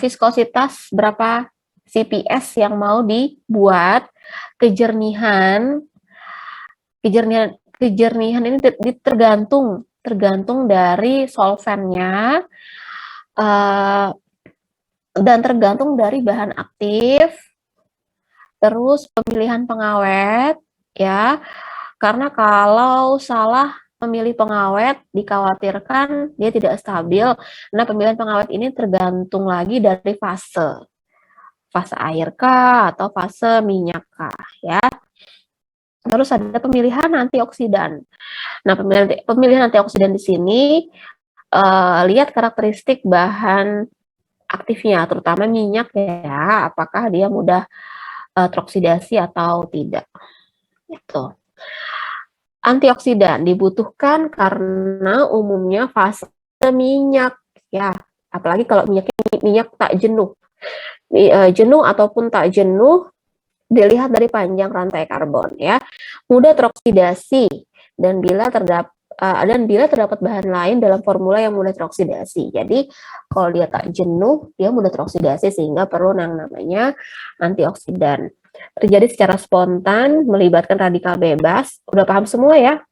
viskositas berapa CPS yang mau dibuat, kejernihan ini tergantung dari solvennya, dan tergantung dari bahan aktif, terus pemilihan pengawet, ya. Karena kalau salah memilih pengawet, dikhawatirkan dia tidak stabil. Nah, pemilihan pengawet ini tergantung lagi dari fase air kah atau fase minyak kah, ya. Terus ada pemilihan antioksidan. Nah, pemilihan antioksidan di sini lihat karakteristik bahan aktifnya, terutama minyak ya, apakah dia mudah teroksidasi atau tidak. Itu. Antioksidan dibutuhkan karena umumnya fase minyak ya, apalagi kalau minyak tak jenuh. Jenuh ataupun tak jenuh dilihat dari panjang rantai karbon ya. Mudah teroksidasi dan bila terdapat bahan lain dalam formula yang mudah teroksidasi. Jadi kalau dia tak jenuh, dia mudah teroksidasi sehingga perlu yang namanya antioksidan. Terjadi secara spontan, melibatkan radikal bebas. Udah paham semua ya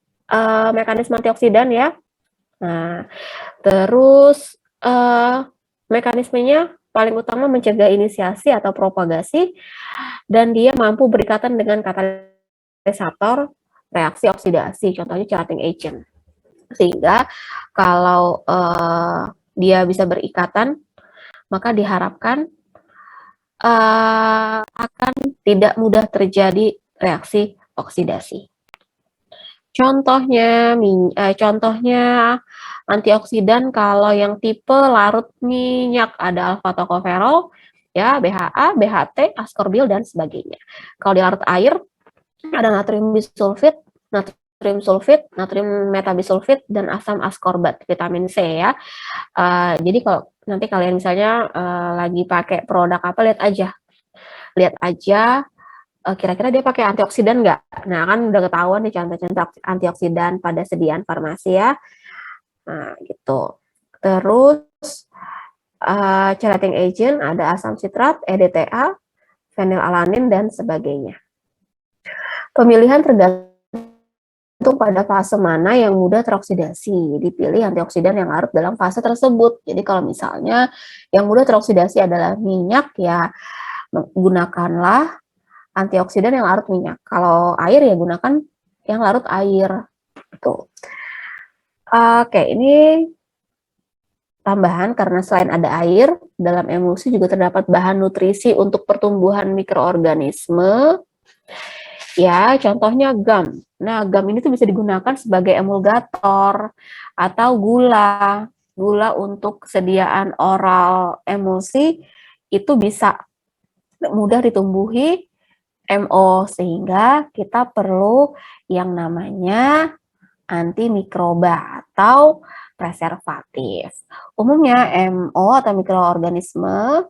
mekanisme antioksidan ya. Nah, terus mekanismenya paling utama mencegah inisiasi atau propagasi, dan dia mampu berikatan dengan katalisator reaksi oksidasi, contohnya chelating agent. Sehingga kalau dia bisa berikatan, maka diharapkan akan tidak mudah terjadi reaksi oksidasi. Contohnya antioksidan kalau yang tipe larut minyak ada alfa tokoferol, ya, BHA, BHT, ascorbil dan sebagainya. Kalau di larut air ada natrium bisulfit, natrium metabisulfit dan asam ascorbat, vitamin C ya. Jadi kalau nanti kalian misalnya lagi pakai produk apa, lihat aja kira-kira dia pakai antioksidan nggak? Nah, kan udah ketahuan nih contoh-contoh antioksidan pada sediaan farmasi ya. Nah, gitu. Terus chelating agent ada asam sitrat, EDTA, fenilalanin dan sebagainya. Pemilihan tergantung pada fase mana yang mudah teroksidasi. Dipilih antioksidan yang larut dalam fase tersebut. Jadi kalau misalnya yang mudah teroksidasi adalah minyak, ya gunakanlah antioksidan yang larut minyak. Kalau air ya gunakan yang larut air. Tuh. Oke, ini tambahan karena selain ada air, dalam emulsi juga terdapat bahan nutrisi untuk pertumbuhan mikroorganisme. Ya, contohnya gum. Nah, gum ini tuh bisa digunakan sebagai emulgator atau gula. Gula untuk kesediaan oral emulsi itu bisa mudah ditumbuhi MO, sehingga kita perlu yang namanya antimikroba atau preservatif. Umumnya MO atau mikroorganisme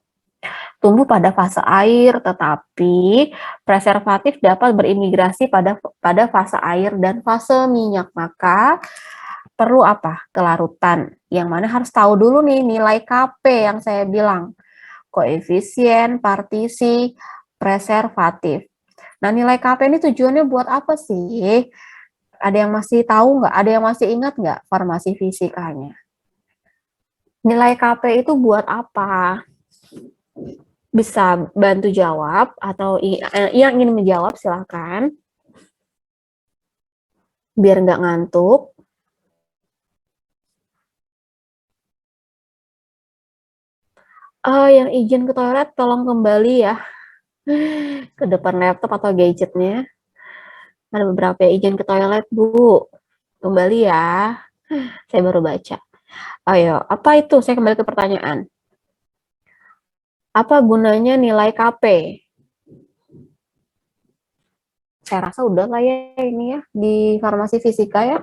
tumbuh pada fase air, tetapi preservatif dapat berimigrasi pada fase air dan fase minyak. Maka perlu apa? Kelarutan. Yang mana harus tahu dulu nih nilai KP yang saya bilang. Koefisien partisi preservatif. Nah, nilai KP ini tujuannya buat apa sih? Ada yang masih tahu nggak? Ada yang masih ingat nggak farmasi fisikanya? Nilai KP itu buat apa? Bisa bantu jawab atau yang ingin menjawab silakan. Biar nggak ngantuk. Yang izin ke toilet tolong kembali ya ke depan laptop atau gadgetnya. Ada beberapa yang izin ke toilet, Bu. Kembali ya. Saya baru baca. Ayo, apa itu? Saya kembali ke pertanyaan. Apa gunanya nilai KP? Saya rasa udah lah ya ini ya di farmasi fisika ya.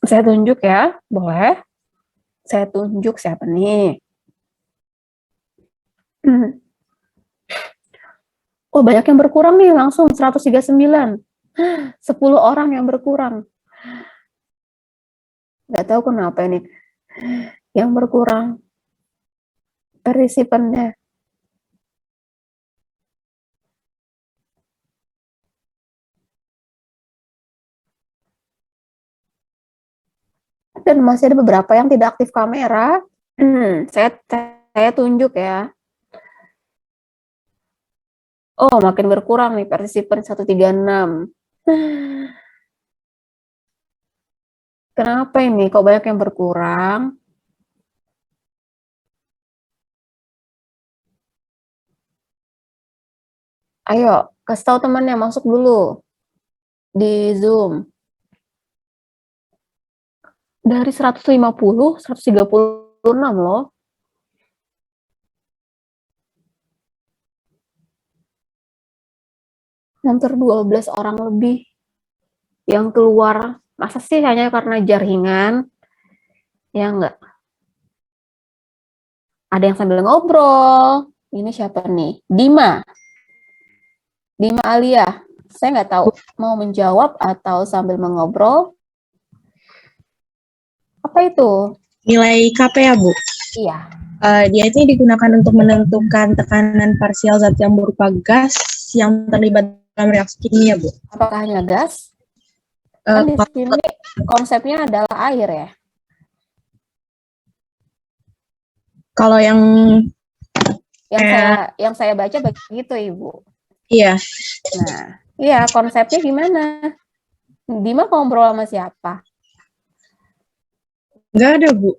Saya tunjuk ya, boleh? Saya tunjuk siapa nih? Oh, banyak yang berkurang nih, langsung 139. 10 orang yang berkurang. Nggak tahu kenapa ini yang berkurang partisipannya. Dan masih ada beberapa yang tidak aktif kamera. Saya tunjuk ya. Oh, makin berkurang nih partisipan 136. Kenapa ini? Kok banyak yang berkurang? Ayo, kasih tahu temannya masuk dulu di Zoom. Dari 150, 136 loh. Hampir 12 orang lebih yang keluar. Masa sih hanya karena jaringan? Ya enggak. Ada yang sambil ngobrol. Ini siapa nih? Dima. Dima Alia. Saya nggak tahu mau menjawab atau sambil mengobrol. Apa itu? Nilai KP ya, Bu? Iya. Dia itu digunakan untuk menentukan tekanan parsial zat yang berupa gas yang terlibat dalam reaksi kimia, Bu. Apakah hanya gas? Kan di sini konsepnya adalah air ya. Kalau yang saya baca begitu, Ibu. iya. Nah, iya konsepnya gimana? Dima ngobrol sama siapa? Nggak ada, Bu.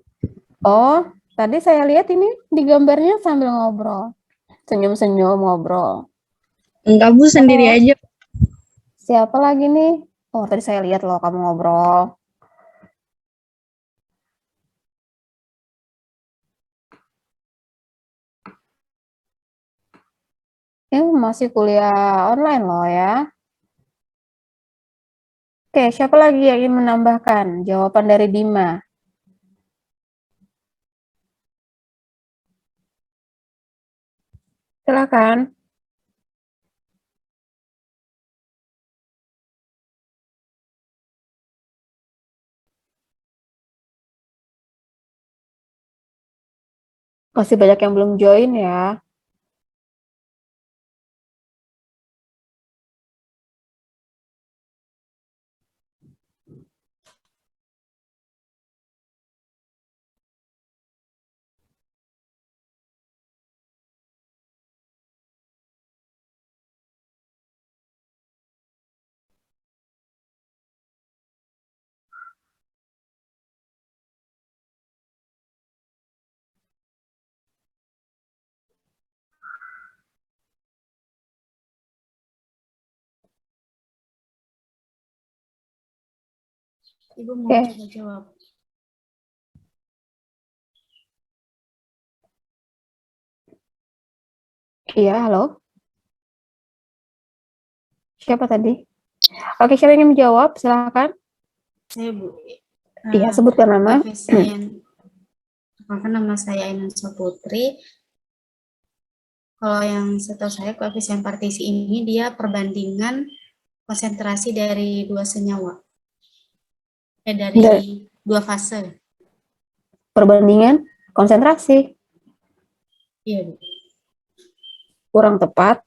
Oh, tadi saya lihat ini di gambarnya sambil ngobrol. Senyum-senyum ngobrol. Enggak, Bu, sendiri aja. Siapa lagi nih? Oh, tadi saya lihat loh kamu ngobrol. Masih kuliah online loh ya. Oke, siapa lagi yang ingin menambahkan jawaban dari Dima? Silakan. Masih banyak yang belum join ya. Ibu mau Oke. coba jawab. Iya, halo. Siapa tadi? Oke, siapa yang ingin menjawab? Silakan. Saya, Bu. Iya, sebutkan nama. Perkenalkan, nama saya Ainun Saputri. Kalau yang setahu saya koefisien partisi ini dia perbandingan konsentrasi dari dua senyawa. Dari dua fase. Perbandingan konsentrasi. Iya, Bu. Kurang tepat.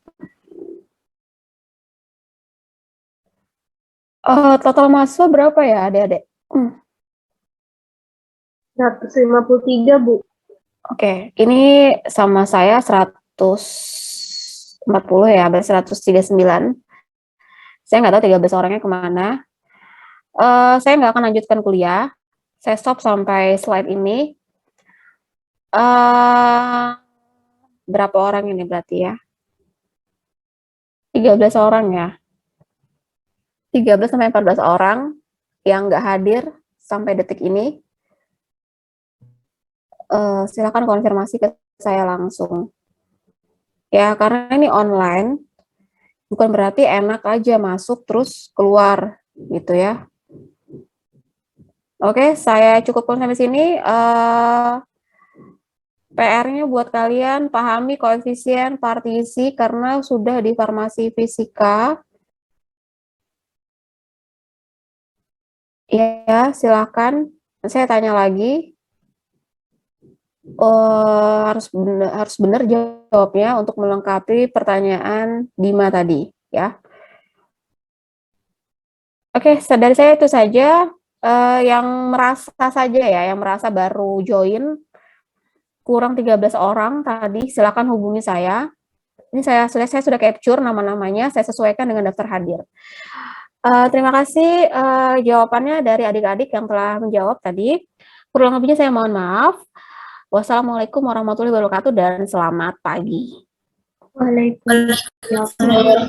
Total mahasiswa berapa ya, adik-adik? 153, Bu. Oke, ini sama saya 140 ya, berarti 139. Saya nggak tahu 13 orangnya kemana. Saya nggak akan lanjutkan kuliah. Saya stop sampai slide ini. Berapa orang ini berarti ya? 13 orang ya. 13 sampai 14 orang yang nggak hadir sampai detik ini. Silakan konfirmasi ke saya langsung. Ya, karena ini online, bukan berarti enak aja masuk terus keluar gitu ya. Oke, saya cukupkan sampai sini. PR-nya buat kalian pahami koefisien partisi karena sudah di farmasi fisika. Ya, silakan. Saya tanya lagi. Harus benar jawabnya untuk melengkapi pertanyaan Dima tadi, ya. Oke, dari saya itu saja. Yang merasa saja ya, yang merasa baru join, kurang 13 orang tadi, silakan hubungi saya. Ini saya sudah capture nama-namanya, saya sesuaikan dengan daftar hadir. Terima kasih jawabannya dari adik-adik yang telah menjawab tadi. Kurang lebihnya saya mohon maaf. Wassalamualaikum warahmatullahi wabarakatuh dan selamat pagi. Waalaikumsalam.